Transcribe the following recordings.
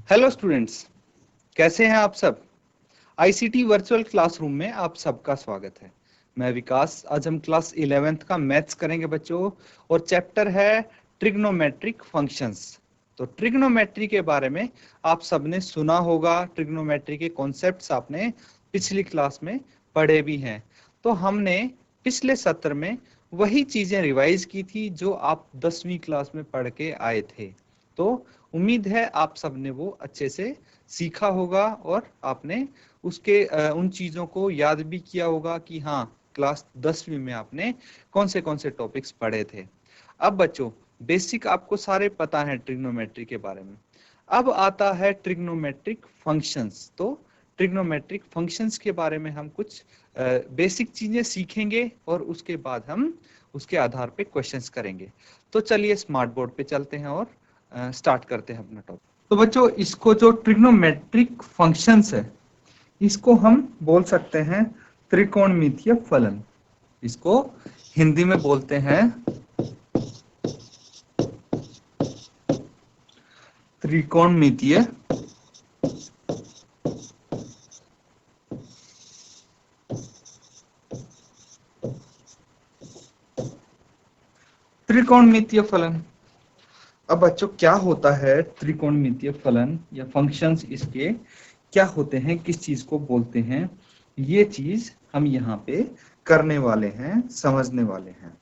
Hello students, कैसे हैं आप सब। आईसीटी वर्चुअल क्लासरूम में आप सबका स्वागत है। मैं विकास। आज हम क्लास 11th का मैथ्स करेंगे बच्चों, और चैप्टर है ट्रिग्नोमेट्रिक फंक्शंस। तो ट्रिग्नोमेट्री के बारे में आप सबने सुना होगा, ट्रिग्नोमेट्री के कॉन्सेप्ट्स आपने पिछली क्लास में पढ़े भी हैं। तो हमने पिछले सत्र में वही चीजें रिवाइज की थी जो आप 10वीं क्लास में पढ़ के आए थे। तो उम्मीद है आप सबने वो अच्छे से सीखा होगा और आपने उसके उन चीजों को याद भी किया होगा कि हाँ, क्लास 10वीं में आपने कौन से टॉपिक्स पढ़े थे। अब बच्चों, बेसिक आपको सारे पता है ट्रिग्नोमेट्री के बारे में। अब आता है ट्रिग्नोमेट्रिक फंक्शंस। तो ट्रिग्नोमेट्रिक फंक्शंस के बारे में हम कुछ बेसिक चीजें सीखेंगे और उसके बाद हम उसके आधार पे क्वेश्चंस करेंगे। तो चलिए स्मार्ट बोर्ड पे चलते हैं और स्टार्ट करते हैं अपना टॉपिक। तो बच्चों, इसको जो ट्रिग्नोमेट्रिक फंक्शंस है, इसको हम बोल सकते हैं त्रिकोणमितीय फलन। इसको हिंदी में बोलते हैं त्रिकोणमितीय त्रिकोणमितीय फलन। अब बच्चों, क्या होता है त्रिकोणमितीय फलन या फंक्शंस, इसके क्या होते हैं, किस चीज को बोलते हैं, ये चीज हम यहाँ पे करने वाले हैं, समझने वाले हैं।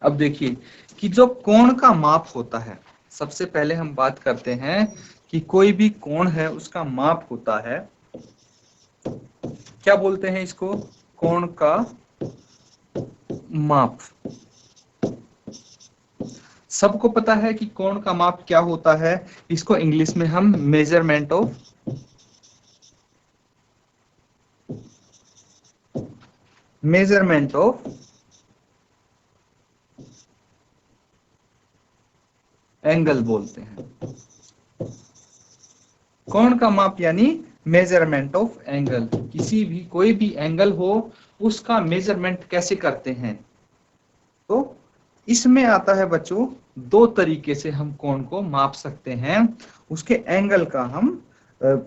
अब देखिए कि जो कोण का माप होता है, सबसे पहले हम बात करते हैं कि कोई भी कोण है उसका माप होता है, क्या बोलते हैं इसको, कोण का माप। सबको पता है कि कोण का माप क्या होता है। इसको इंग्लिश में हम मेजरमेंट ऑफ एंगल बोलते हैं। कोण का माप यानी मेजरमेंट ऑफ एंगल। किसी भी कोई भी एंगल हो उसका मेजरमेंट कैसे करते हैं। तो इसमें आता है बच्चों, दो तरीके से हम कोण को माप सकते हैं, उसके एंगल का हम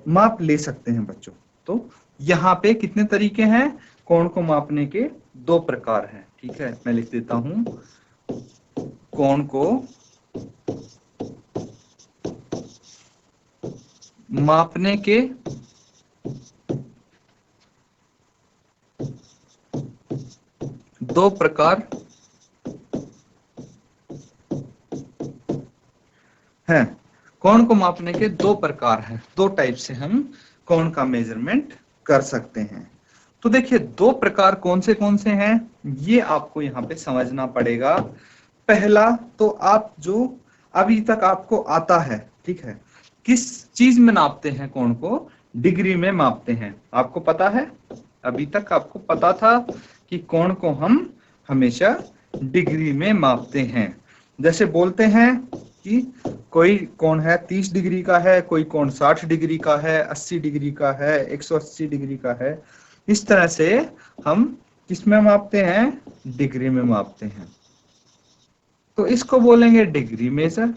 माप ले सकते हैं बच्चों। तो यहाँ पे कितने तरीके हैं कोण को मापने के, दो प्रकार हैं। ठीक है, मैं लिख देता हूं, कोण को मापने के दो प्रकार हैं। कोण को मापने के दो प्रकार हैं, दो टाइप से हम कोण का मेजरमेंट कर सकते हैं। तो देखिए, दो प्रकार कौन से हैं, ये आपको यहाँ पे समझना पड़ेगा। पहला तो आप जो अभी तक आपको आता है, ठीक है, किस चीज में नापते हैं कोण को, डिग्री में मापते हैं। आपको पता है, अभी तक आपको पता था कि कोण को हम हमेशा डिग्री में मापते हैं। जैसे बोलते हैं कि कोई कोण है 30 डिग्री का है, कोई कोण 60 डिग्री का है, 80 डिग्री का है, 180 डिग्री का है। इस तरह से हम किसमें मापते हैं, डिग्री में मापते हैं। तो इसको बोलेंगे डिग्री मेजर।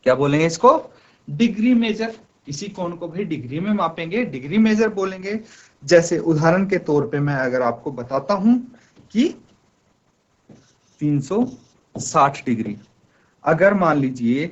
क्या बोलेंगे इसको, डिग्री मेजर। इसी कोण को भी डिग्री में मापेंगे, डिग्री मेजर बोलेंगे। जैसे उदाहरण के तौर पे मैं अगर आपको बताता हूं कि 360 डिग्री, अगर मान लीजिए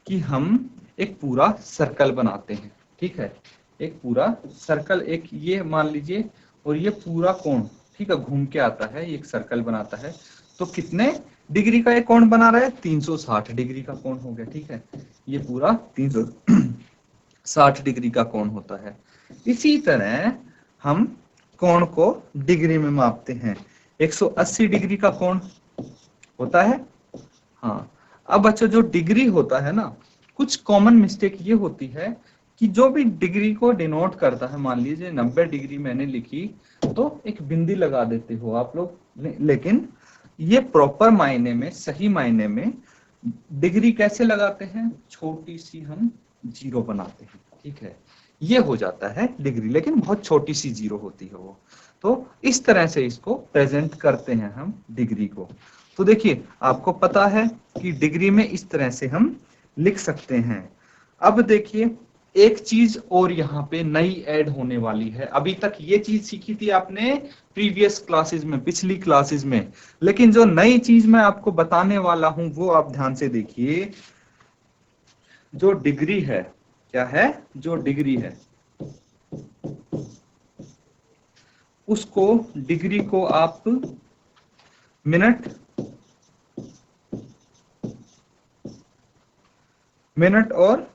कि हम एक पूरा सर्कल बनाते हैं, ठीक है, एक पूरा सर्कल, एक ये मान लीजिए, और ये पूरा कोण, ठीक है, घूम के आता है, ये एक सर्कल बनाता है। तो कितने डिग्री का एक कोण बना रहा है, 360 डिग्री का कोण हो गया। ठीक है, ये पूरा 360 डिग्री का कोण होता है। इसी तरह हम कोण को डिग्री में मापते हैं। 180 डिग्री का कोण होता है। हाँ, अब बच्चों, जो डिग्री होता है ना, कुछ कॉमन मिस्टेक ये होती है कि जो भी डिग्री को डिनोट करता है, मान लीजिए 90 डिग्री मैंने लिखी तो एक बिंदी लगा देते हो आप लोग, लेकिन ये प्रॉपर मायने में, सही मायने में डिग्री कैसे लगाते हैं, छोटी सी हम जीरो बनाते हैं। ठीक है, ये हो जाता है डिग्री, लेकिन बहुत छोटी सी जीरो होती है वो। तो इस तरह से इसको प्रेजेंट करते हैं हम डिग्री को। तो देखिए आपको पता है कि डिग्री में इस तरह से हम लिख सकते हैं। अब देखिए एक चीज और यहाँ पे नई ऐड होने वाली है। अभी तक ये चीज सीखी थी आपने प्रीवियस क्लासेस में, पिछली क्लासेस में, लेकिन जो नई चीज मैं आपको बताने वाला हूं वो आप ध्यान से देखिए। जो डिग्री है, क्या है, जो डिग्री है उसको, डिग्री को आप मिनट और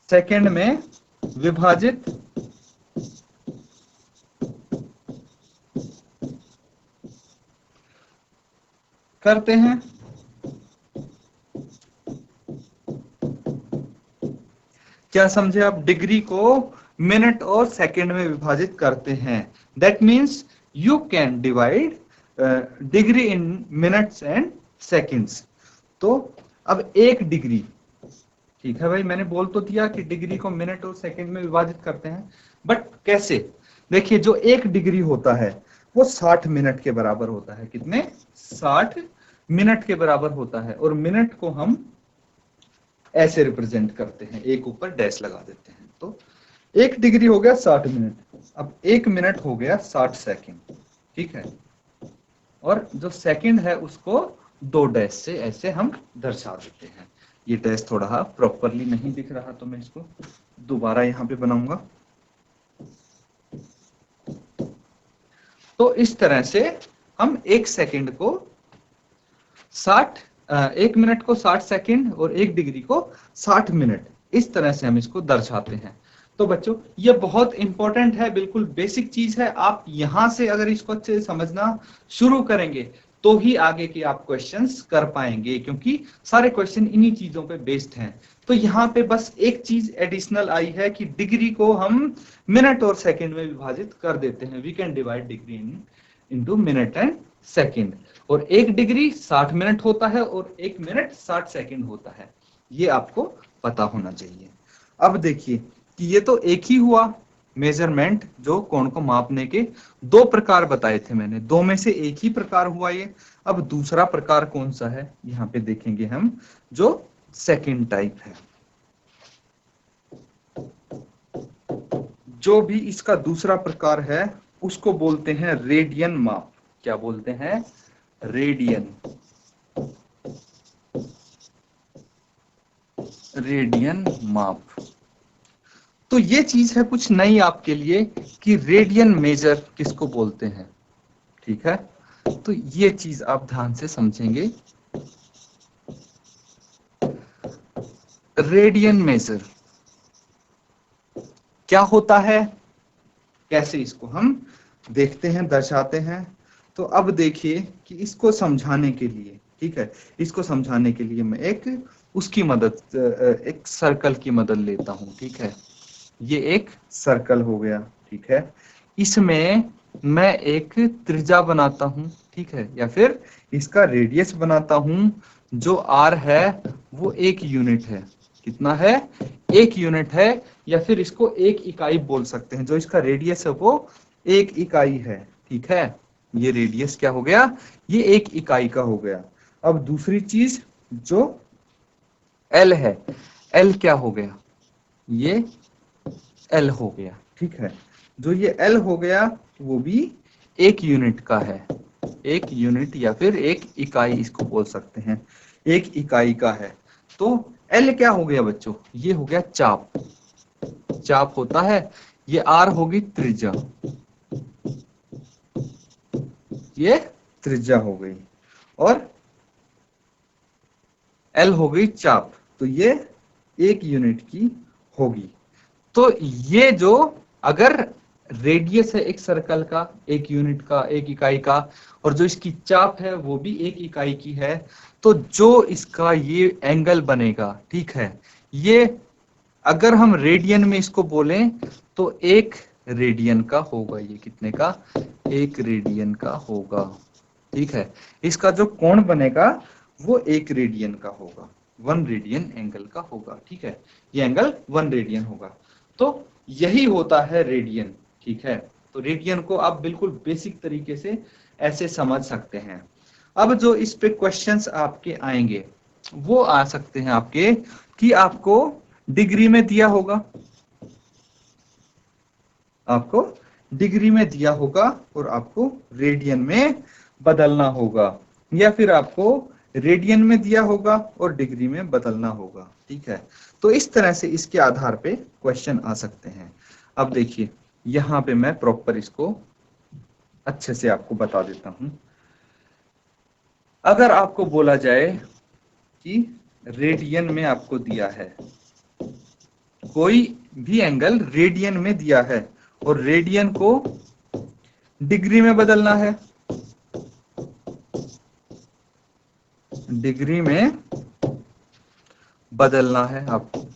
सेकंड में विभाजित करते हैं। क्या समझे आप? डिग्री को मिनट और सेकंड में विभाजित करते हैं। That means you can divide degree in minutes and seconds. तो अब एक डिग्री, ठीक है भाई, मैंने बोल तो दिया कि डिग्री को मिनट और सेकंड में विभाजित करते हैं, बट कैसे? देखिए जो एक डिग्री होता है वो 60 मिनट के बराबर होता है। कितने? 60 मिनट के बराबर होता है। और मिनट को हम ऐसे रिप्रेजेंट करते हैं, एक ऊपर डैश लगा देते हैं। तो एक डिग्री हो गया 60 मिनट, अब एक मिनट हो गया 60 सेकंड, ठीक है। और जो सेकंड है उसको दो डैश से ऐसे हम दर्शा देते हैं। ये डैश थोड़ा प्रॉपरली नहीं दिख रहा तो मैं इसको दोबारा यहाँ पे बनाऊंगा। तो इस तरह से हम एक सेकंड को 60, एक मिनट को 60 सेकंड और एक डिग्री को 60 मिनट, इस तरह से हम इसको दर्शाते हैं। तो बच्चों ये बहुत इंपॉर्टेंट है, बिल्कुल बेसिक चीज है। आप यहां से अगर इसको अच्छे से समझना शुरू करेंगे तो ही आगे के आप क्वेश्चंस कर पाएंगे, क्योंकि सारे क्वेश्चन इन्हीं चीजों पे बेस्ड हैं। तो यहाँ पे बस एक चीज एडिशनल आई है कि डिग्री को हम मिनट और सेकंड में विभाजित कर देते हैं। We can divide degree into minute and second. और एक डिग्री 60 मिनट होता है और एक मिनट 60 सेकंड होता है, ये आपको पता होना चाहिए। अब देखिए कि ये तो एक ही हुआ मेजरमेंट, जो कोण को मापने के दो प्रकार बताए थे मैंने, दो में से एक ही प्रकार हुआ ये। अब दूसरा प्रकार कौन सा है यहाँ पे देखेंगे हम, जो सेकंड टाइप है। जो भी इसका दूसरा प्रकार है उसको बोलते हैं रेडियन माप। क्या बोलते हैं? रेडियन। रेडियन माप। तो ये चीज है कुछ नई आपके लिए कि रेडियन मेजर किसको बोलते हैं, ठीक है। तो ये चीज आप ध्यान से समझेंगे। रेडियन मेजर क्या होता है, कैसे इसको हम देखते हैं, दर्शाते हैं। तो अब देखिए कि इसको समझाने के लिए, ठीक है, इसको समझाने के लिए मैं एक उसकी मदद, एक सर्कल की मदद लेता हूं, ठीक है। ये एक सर्कल हो गया, ठीक है। इसमें मैं एक त्रिज्या बनाता हूं, ठीक है, या फिर इसका रेडियस बनाता हूं। जो आर है वो एक यूनिट है। कितना है? एक यूनिट है, या फिर इसको एक इकाई बोल सकते हैं। जो इसका रेडियस है वो एक इकाई है, ठीक है। ये रेडियस क्या हो गया? ये एक इकाई का हो गया। अब दूसरी चीज जो एल है, एल क्या हो गया? ये एल हो गया, ठीक है। जो ये एल हो गया वो भी एक यूनिट का है। एक यूनिट या फिर एक इकाई इसको बोल सकते हैं, एक इकाई का है। तो एल क्या हो गया बच्चों? ये हो गया चाप। चाप होता है। ये आर होगी त्रिज्या, ये त्रिज्या हो गई, और एल हो गई चाप। तो ये एक यूनिट की होगी। तो ये जो अगर रेडियस है एक सर्कल का, एक यूनिट का, एक इकाई का, और जो इसकी चाप है वो भी एक इकाई की है, तो जो इसका ये एंगल बनेगा, ठीक है, ये अगर हम रेडियन में इसको बोलें तो एक रेडियन का होगा। ये कितने का? एक रेडियन का होगा, ठीक है। इसका जो कोण बनेगा वो एक रेडियन का होगा। 1 रेडियन एंगल का होगा। ठीक है, ये एंगल 1 रेडियन होगा। तो यही होता है रेडियन। ठीक है, तो रेडियन को आप बिल्कुल बेसिक तरीके से ऐसे समझ सकते हैं। अब जो इस पे क्वेश्चंस आपके आएंगे वो आ सकते हैं आपके कि आपको डिग्री में दिया होगा, आपको डिग्री में दिया होगा और आपको रेडियन में बदलना होगा, या फिर आपको रेडियन में दिया होगा और डिग्री में बदलना होगा। ठीक है, तो इस तरह से इसके आधार पे क्वेश्चन आ सकते हैं। अब देखिए यहां पे मैं प्रॉपर इसको अच्छे से आपको बता देता हूं। अगर आपको बोला जाए कि रेडियन में आपको दिया है, कोई भी एंगल रेडियन में दिया है और रेडियन को डिग्री में बदलना है, डिग्री में बदलना है आपको,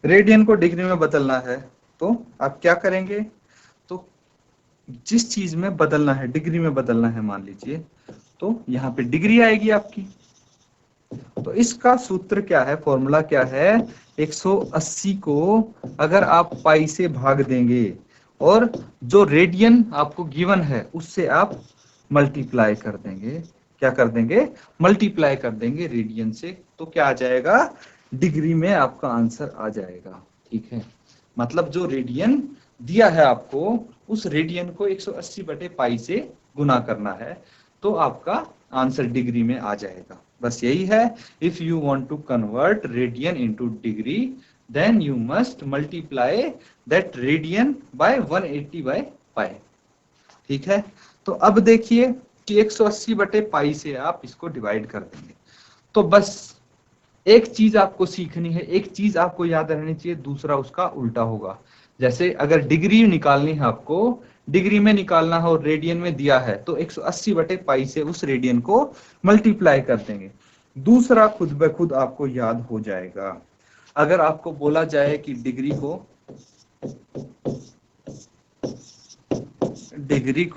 रेडियन को डिग्री में बदलना है, तो आप क्या करेंगे? तो जिस चीज में बदलना है, डिग्री में बदलना है मान लीजिए, तो यहाँ पे डिग्री आएगी आपकी। तो इसका सूत्र क्या है, फॉर्मूला क्या है? 180 को अगर आप पाई से भाग देंगे और जो रेडियन आपको गिवन है उससे आप मल्टीप्लाई कर देंगे। क्या कर देंगे? मल्टीप्लाई कर देंगे रेडियन से, तो क्या आ जाएगा? डिग्री में आपका आंसर आ जाएगा। ठीक है, मतलब जो रेडियन दिया है आपको उस रेडियन को 180 बटे पाई से गुना करना है, तो आपका आंसर डिग्री में आ जाएगा। बस यही है। If you want to convert radian into degree then you must multiply that radian by 180 by pi. ठीक है, तो अब देखिए कि 180 बटे पाई से आप इसको डिवाइड कर देंगे। तो बस एक चीज आपको सीखनी है, एक चीज आपको याद रहनी चाहिए, दूसरा उसका उल्टा होगा। जैसे अगर डिग्री निकालनी है आपको, डिग्री में निकालना है और रेडियन में दिया है, तो 180 बटे पाई से उस रेडियन को मल्टीप्लाई कर देंगे। दूसरा खुद ब खुद आपको याद हो जाएगा। अगर आपको बोला जाए कि डिग्री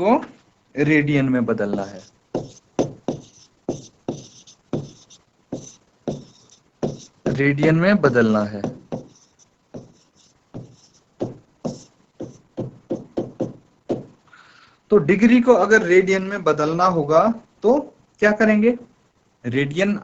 को रेडियन में बदलना है, रेडियन में बदलना है, तो डिग्री को अगर रेडियन में बदलना होगा तो क्या करेंगे? रेडियन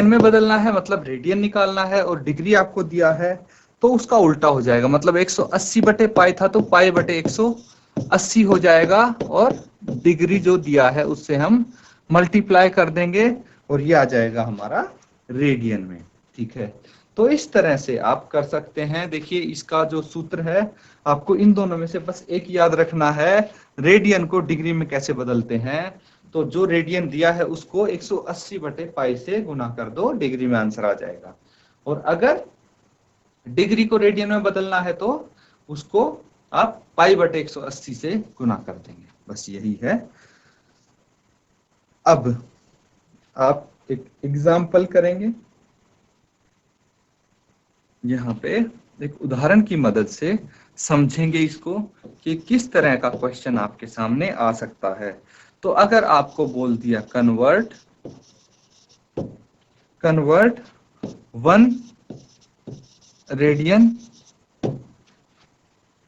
में बदलना है, मतलब रेडियन निकालना है, और डिग्री आपको दिया है तो उसका उल्टा हो जाएगा। मतलब 180 बटे पाई था तो पाई बटे 180 हो जाएगा, और डिग्री जो दिया है उससे हम मल्टीप्लाई कर देंगे और ये आ जाएगा हमारा रेडियन में। ठीक है, तो इस तरह से आप कर सकते हैं। देखिए इसका जो सूत्र है, आपको इन दोनों में से बस एक याद रखना है, रेडियन को डिग्री में कैसे बदलते हैं। तो जो रेडियन दिया है उसको 180 बटे पाई से गुना कर दो, डिग्री में आंसर आ जाएगा। और अगर डिग्री को रेडियन में बदलना है तो उसको आप पाई बटे 180 से गुना कर देंगे। बस यही है। अब आप एक एग्जाम्पल करेंगे, यहाँ पे एक उदाहरण की मदद से समझेंगे इसको कि किस तरह का क्वेश्चन आपके सामने आ सकता है। तो अगर आपको बोल दिया कन्वर्ट 1 रेडियन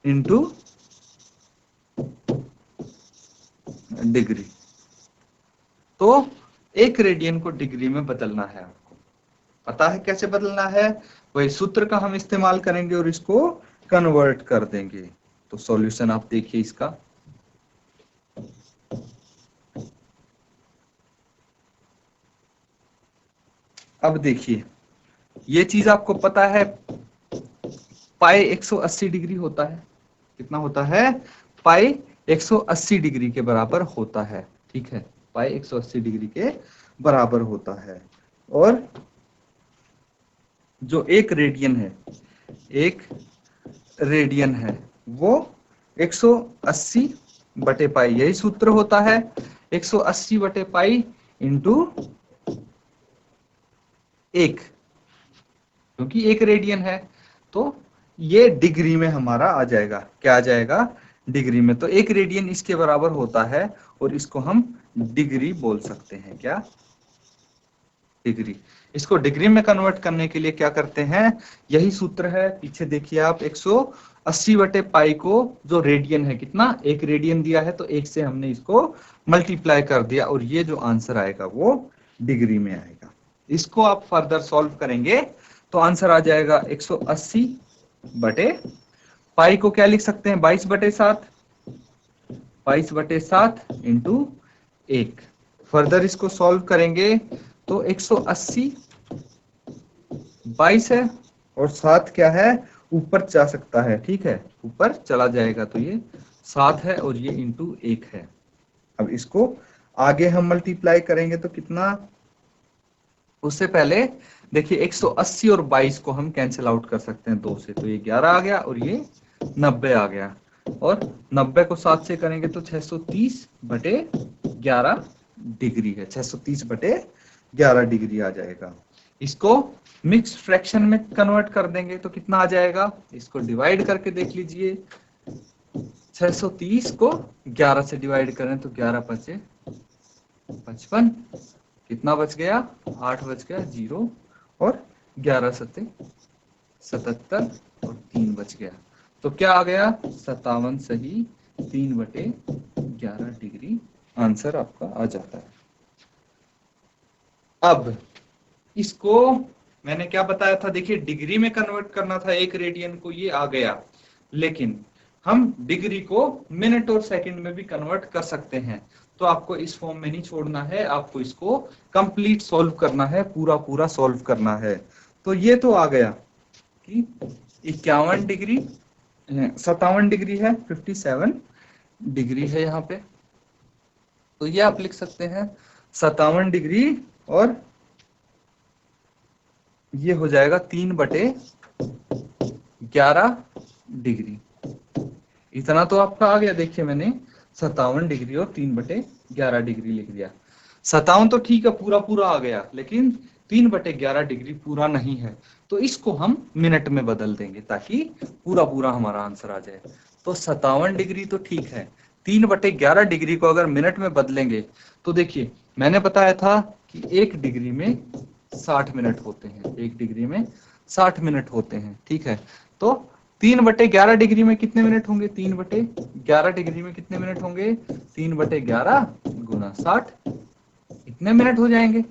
इनटू डिग्री, तो 1 रेडियन को डिग्री में बदलना है। आपको पता है कैसे बदलना है, वही सूत्र का हम इस्तेमाल करेंगे और इसको कन्वर्ट कर देंगे। तो सॉल्यूशन आप देखिए इसका। अब देखिए ये चीज आपको पता है, पाई 180 डिग्री होता है। कितना होता है? पाई 180 डिग्री के बराबर होता है। ठीक है, पाई 180 डिग्री के बराबर होता है। और जो एक रेडियन है वो 180 बटे पाई, यही सूत्र होता है। 180 बटे पाई इंटू 1, क्योंकि 1 रेडियन है तो ये डिग्री में हमारा आ जाएगा। क्या आ जाएगा? डिग्री में। तो 1 रेडियन इसके बराबर होता है और इसको हम डिग्री बोल सकते हैं। क्या? डिग्री। इसको डिग्री में कन्वर्ट करने के लिए क्या करते हैं, यही सूत्र है, पीछे देखिए आप, 180 बटे पाई को जो रेडियन है, कितना, 1 रेडियन दिया है तो 1 से हमने इसको मल्टीप्लाई कर दिया और ये जो आंसर आएगा वो डिग्री में आएगा। इसको आप फर्दर सॉल्व करेंगे तो आंसर आ जाएगा 180 बटे पाई को क्या लिख सकते हैं, 22/7, 22/7 इंटू 1। फर्दर इसको सॉल्व करेंगे तो 180 22 है और 7 क्या है, ऊपर जा सकता है, ठीक है, ऊपर चला जाएगा तो ये 7 है और ये इंटू 1 है। अब इसको आगे हम मल्टीप्लाई करेंगे तो कितना, उससे पहले देखिए 180 और 22 को हम कैंसिल आउट कर सकते हैं 2 से, तो ये 11 आ गया और ये 90 आ गया, और 90 को 7 से करेंगे तो 630/11 डिग्री है, 630/11 डिग्री आ जाएगा। इसको मिक्स्ड फ्रैक्शन में कन्वर्ट कर देंगे तो कितना आ जाएगा, इसको डिवाइड करके देख लीजिए, 630 को 11 से डिवाइड करें तो 11 5 55, कितना बच गया, 8 बच गया, 0 और 11 7 77 और 3 बच गया, तो क्या आ गया, 57 सही 3/11 डिग्री आंसर आपका आ जाता है। अब इसको मैंने क्या बताया था, देखिए डिग्री में कन्वर्ट करना था 1 रेडियन को, ये आ गया, लेकिन हम डिग्री को मिनट और सेकंड में भी कन्वर्ट कर सकते हैं, तो आपको इस फॉर्म में नहीं छोड़ना है, आपको इसको कंप्लीट सॉल्व करना है, पूरा पूरा सॉल्व करना है। तो ये तो आ गया कि 51 डिग्री, 57 डिग्री है, 57 डिग्री है यहाँ पे, तो ये आप लिख सकते हैं 57 डिग्री और ये हो जाएगा 3/11 डिग्री। इतना तो आपका आ गया, देखिए मैंने 57 डिग्री और 3/11 डिग्री लिख दिया। 57 तो ठीक है, पूरा पूरा आ गया, लेकिन 3/11 डिग्री पूरा नहीं है, तो इसको हम मिनट में बदल देंगे ताकि पूरा पूरा हमारा आंसर आ जाए। तो 57 डिग्री तो ठीक है, 3/11 डिग्री को अगर मिनट में बदलेंगे तो देखिए मैंने बताया था कि 1 डिग्री में 60 मिनट होते हैं, 1 डिग्री में 60 मिनट होते हैं, ठीक है, तो 3/11 डिग्री में कितने मिनट होंगे, 3/11 डिग्री में कितने मिनट होंगे, 3/11 गुना 60, इतने मिनट हो जाएंगे।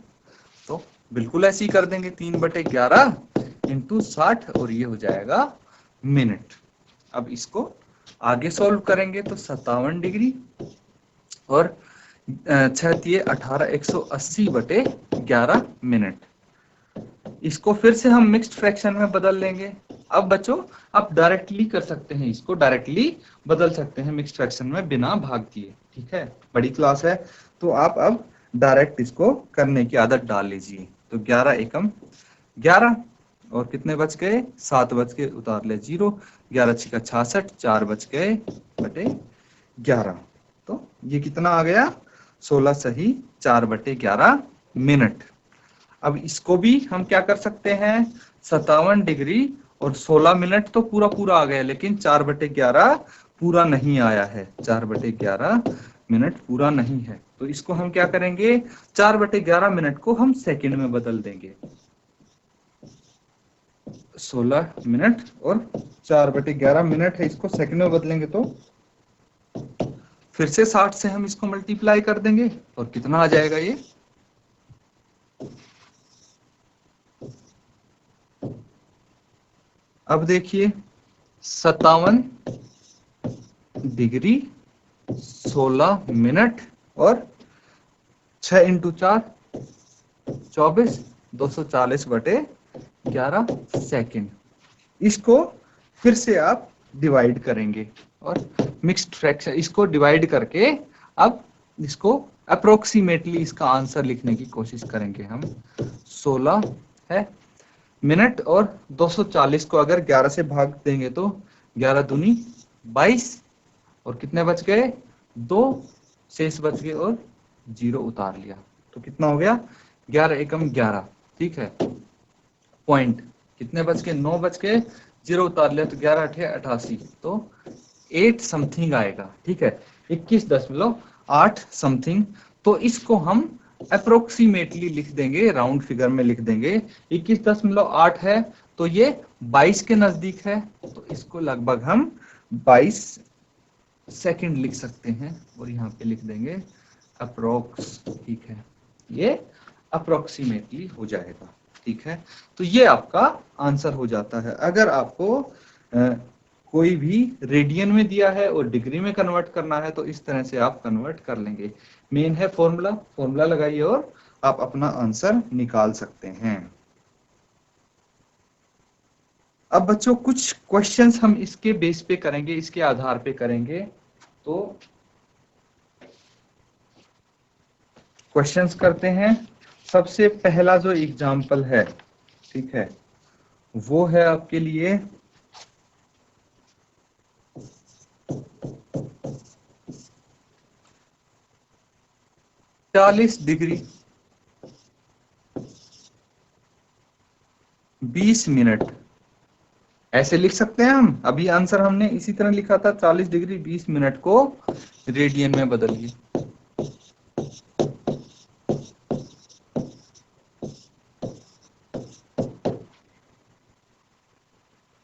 तो बिल्कुल ऐसे ही कर देंगे, 3/11 इंटू 60 और ये हो जाएगा मिनट। अब इसको आगे सॉल्व करेंगे तो 57 डिग्री और 6×18 180/11 मिनट। इसको फिर से हम मिक्स्ड फ्रैक्शन में बदल लेंगे। अब बच्चों आप डायरेक्टली कर सकते हैं, इसको डायरेक्टली बदल सकते हैं मिक्स्ड फ्रैक्शन में बिना भाग किए, ठीक है, बड़ी क्लास है तो आप अब डायरेक्ट इसको करने की आदत डाल लीजिए। तो 11 एकम 11 और कितने बच गए, 7 बच गए, उतार ले 0, 11 छिका 66, 4 बच गए बटे 11, तो ये कितना आ गया, 16 सही 4/11 मिनट। अब इसको भी हम क्या कर सकते हैं, 57 डिग्री और 16 मिनट तो पूरा पूरा आ गया, लेकिन 4/11 पूरा नहीं आया है, 4/11 मिनट पूरा नहीं है, तो इसको हम क्या करेंगे, 4/11 मिनट को हम सेकंड में बदल देंगे, 16 मिनट और 4/11 मिनट है, इसको सेकंड में बदलेंगे तो फिर से 60 से हम इसको मल्टीप्लाई कर देंगे और कितना आ जाएगा ये, अब देखिए 57 डिग्री 16 मिनट और 6 × 4 24, 240/11 सेकेंड। इसको फिर से आप डिवाइड करेंगे और मिक्स्ड फ्रैक्शन, इसको डिवाइड करके अब इसको अप्रोक्सीमेटली इसका आंसर लिखने की कोशिश करेंगे हम। 16 है मिनट और 240 को अगर 11 से भाग देंगे तो 11 दूनी 22 और कितने बच गए, 2 शेष बच गए और 0 उतार लिया, तो कितना हो गया, 11 एकम 11, ठीक है, पॉइंट कितने बच गए, 9 बच गए, 0 उतार लिया तो 11 8 88, तो 8 समथिंग आएगा, ठीक है, 21.8 समथिंग। तो इसको हम अप्रोक्सीमेटली लिख देंगे, राउंड फिगर में लिख देंगे। 21.8 है तो ये 22 के नजदीक है, तो इसको लगभग हम 22 सेकंड लिख सकते हैं और यहाँ पे लिख देंगे अप्रोक्स, ठीक है, ये अप्रोक्सीमेटली हो जाएगा, ठीक है। तो ये आपका आंसर हो जाता है। अगर आपको कोई भी रेडियन में दिया है और डिग्री में कन्वर्ट करना है तो इस तरह से आप कन्वर्ट कर लेंगे। मेन है फॉर्मूला, फॉर्मूला लगाइए और आप अपना आंसर निकाल सकते हैं। अब बच्चों कुछ क्वेश्चंस हम इसके बेस पे करेंगे, इसके आधार पे करेंगे। तो क्वेश्चंस करते हैं। सबसे पहला जो एग्जाम्पल है, ठीक है, वो है आपके लिए 40 डिग्री 20 मिनट, ऐसे लिख सकते हैं हम। अभी आंसर हमने इसी तरह लिखा था, 40 डिग्री 20 मिनट को रेडियन में बदलिए।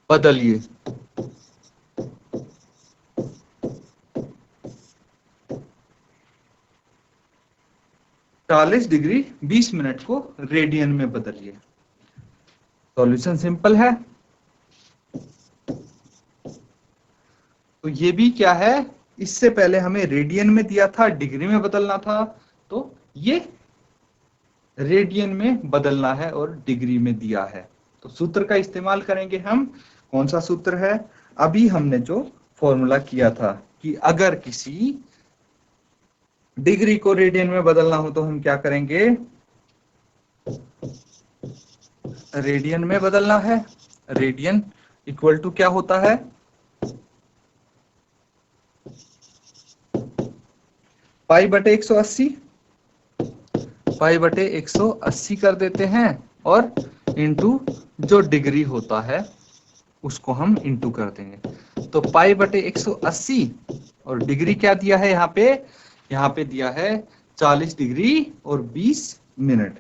बदलिए 40 डिग्री 20 मिनट को रेडियन में बदलिए। सॉल्यूशन सिंपल है। तो ये भी क्या है, इससे पहले हमें रेडियन में दिया था, डिग्री में बदलना था, तो ये रेडियन में बदलना है और डिग्री में दिया है। तो सूत्र का इस्तेमाल करेंगे हम। कौन सा सूत्र है? अभी हमने जो फॉर्मूला किया था कि अगर किसी डिग्री को रेडियन में बदलना हो तो हम क्या करेंगे, रेडियन में बदलना है। रेडियन इक्वल टू क्या होता है, पाई बटे 180, पाई बटे 180 कर देते हैं और इंटू जो डिग्री होता है उसको हम इंटू कर देंगे। तो पाई बटे 180 और डिग्री क्या दिया है यहाँ पे दिया है 40 डिग्री और 20 मिनट।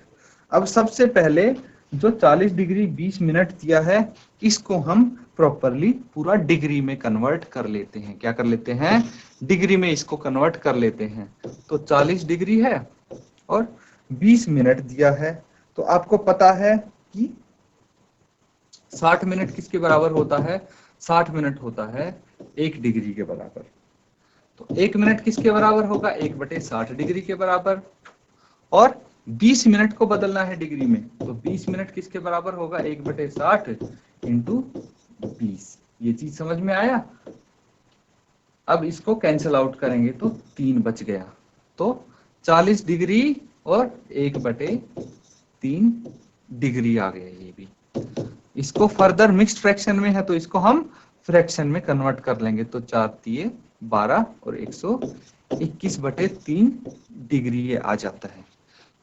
अब सबसे पहले जो 40 डिग्री 20 मिनट दिया है इसको हम प्रॉपरली पूरा डिग्री में कन्वर्ट कर लेते हैं। क्या कर लेते हैं, डिग्री में इसको कन्वर्ट कर लेते हैं। तो 40 डिग्री है और 20 मिनट दिया है, तो आपको पता है कि 60 मिनट किसके बराबर होता है, 60 मिनट होता है 1 डिग्री के बराबर। तो 1 मिनट किसके बराबर होगा, 1/60 डिग्री के बराबर। और 20 मिनट को बदलना है डिग्री में, तो 20 मिनट किसके बराबर होगा, 1/60 इंटू 20। ये चीज समझ में आया। अब इसको कैंसिल आउट करेंगे तो 3 बच गया। तो 40 डिग्री और 1/3 डिग्री आ गया। ये भी इसको फर्दर मिक्स्ड फ्रैक्शन में है तो इसको हम फ्रैक्शन में कन्वर्ट कर लेंगे। तो 4 तिये 12 और 121/3 डिग्री ये आ जाता है।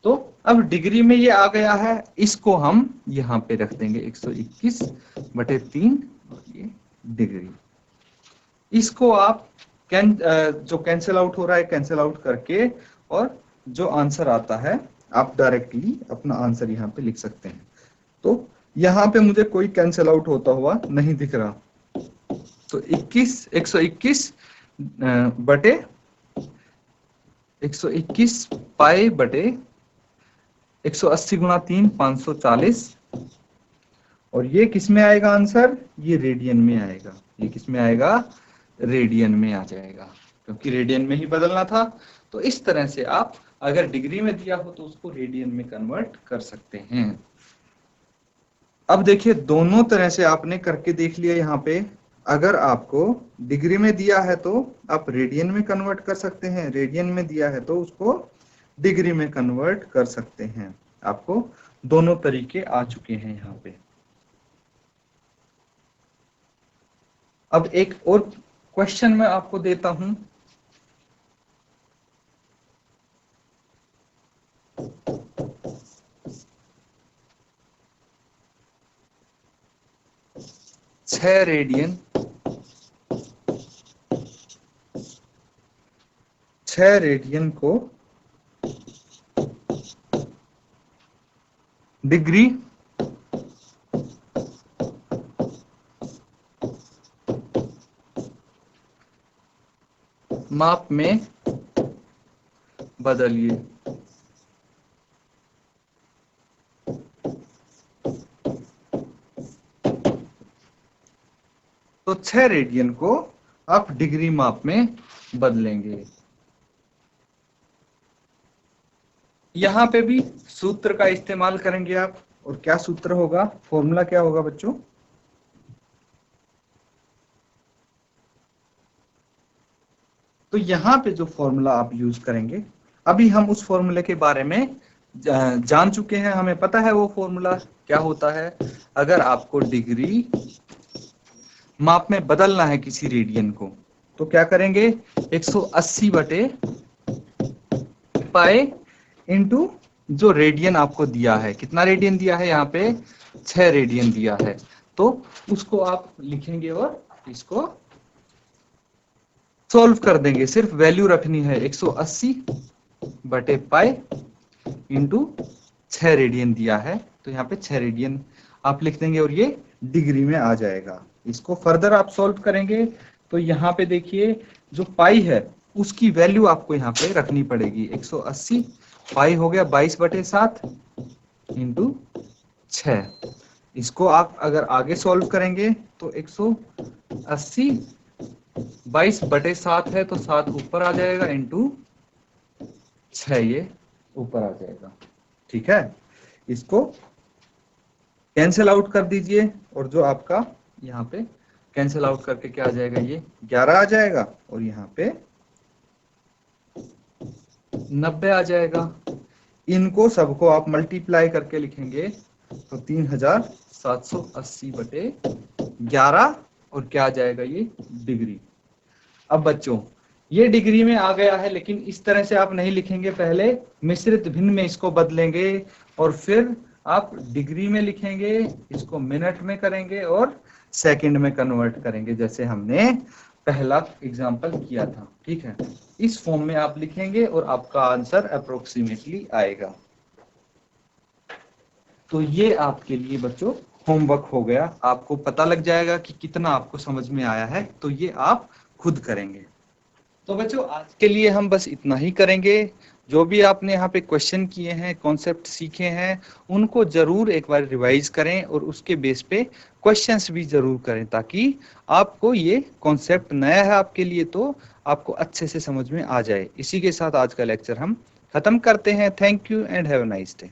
तो अब डिग्री में ये आ गया है, इसको हम यहाँ पे रख देंगे 121/3 और ये डिग्री। इसको आप जो कैंसिल आउट हो रहा है कैंसिल आउट करके और जो आंसर आता है आप डायरेक्टली अपना आंसर यहाँ पे लिख सकते हैं। तो यहाँ पे मुझे कोई कैंसिल आउट होता हुआ नहीं दिख रहा, तो 121 बटे 121 पाई बटे 180 गुणा 3 540। और ये किस में आएगा आंसर, ये रेडियन में आएगा। ये किस में आएगा, रेडियन में आ जाएगा, क्योंकि रेडियन में ही बदलना था। तो इस तरह से आप अगर डिग्री में दिया हो तो उसको रेडियन में कन्वर्ट कर सकते हैं। अब देखिए दोनों तरह से आपने करके देख लिया। यहाँ पे अगर आपको डिग्री में दिया है तो आप रेडियन में कन्वर्ट कर सकते हैं, रेडियन में दिया है तो उसको डिग्री में कन्वर्ट कर सकते हैं। आपको दोनों तरीके आ चुके हैं यहाँ पे। अब एक और क्वेश्चन मैं आपको देता हूं। छह रेडियन 6 रेडियन को डिग्री माप में बदलिए। तो 6 रेडियन को आप डिग्री माप में बदलेंगे। यहां पे भी सूत्र का इस्तेमाल करेंगे आप, और क्या सूत्र होगा, फॉर्मूला क्या होगा बच्चों? तो यहाँ पे जो फॉर्मूला आप यूज करेंगे, अभी हम उस फॉर्मूले के बारे में जान चुके हैं, हमें पता है वो फॉर्मूला क्या होता है। अगर आपको डिग्री माप में बदलना है किसी रेडियन को, तो क्या करेंगे, 180 बटे पाई इंटू जो रेडियन आपको दिया है, कितना रेडियन दिया है यहाँ पे, 6 रेडियन दिया है, तो उसको आप लिखेंगे और इसको सॉल्व कर देंगे। सिर्फ वैल्यू रखनी है, 180 बटे पाई इंटू 6 रेडियन दिया है, तो यहाँ पे 6 रेडियन आप लिख देंगे और ये डिग्री में आ जाएगा। इसको फर्दर आप सॉल्व करेंगे तो यहाँ पे देखिए जो पाई है उसकी वैल्यू आपको यहाँ पे रखनी पड़ेगी। 180 पाई हो गया 22 बटे 7 इंटू 6। इसको आप अगर आगे सॉल्व करेंगे तो 180 22 बटे 7 है तो 7 ऊपर आ जाएगा इंटू 6 ये ऊपर आ जाएगा। ठीक है, इसको कैंसिल आउट कर दीजिए और जो आपका यहाँ पे कैंसिल आउट करके क्या आ जाएगा, ये 11 आ जाएगा और यहाँ पे 90 आ जाएगा। इनको सबको आप मल्टीप्लाई करके लिखेंगे तो 3780 बटे 11 और क्या आ जाएगा, ये डिग्री। अब बच्चों ये डिग्री में आ गया है, लेकिन इस तरह से आप नहीं लिखेंगे, पहले मिश्रित भिन्न में इसको बदलेंगे और फिर आप डिग्री में लिखेंगे, इसको मिनट में करेंगे और सेकंड में कन्वर्ट करेंगे, जैसे हमने पहला एग्जांपल किया था। ठीक है, इस फॉर्म में आप लिखेंगे और आपका आंसर अप्रोक्सीमेटली आएगा। तो ये आपके लिए बच्चों होमवर्क हो गया, आपको पता लग जाएगा कि कितना आपको समझ में आया है, तो ये आप खुद करेंगे। तो बच्चों आज के लिए हम बस इतना ही करेंगे। जो भी आपने यहाँ पे क्वेश्चन किए हैं, कॉन्सेप्ट सीखे हैं, उनको जरूर एक बार रिवाइज करें और उसके बेस पे क्वेश्चंस भी जरूर करें, ताकि आपको ये कॉन्सेप्ट नया है आपके लिए तो आपको अच्छे से समझ में आ जाए। इसी के साथ आज का लेक्चर हम खत्म करते हैं। Thank you and have a nice day.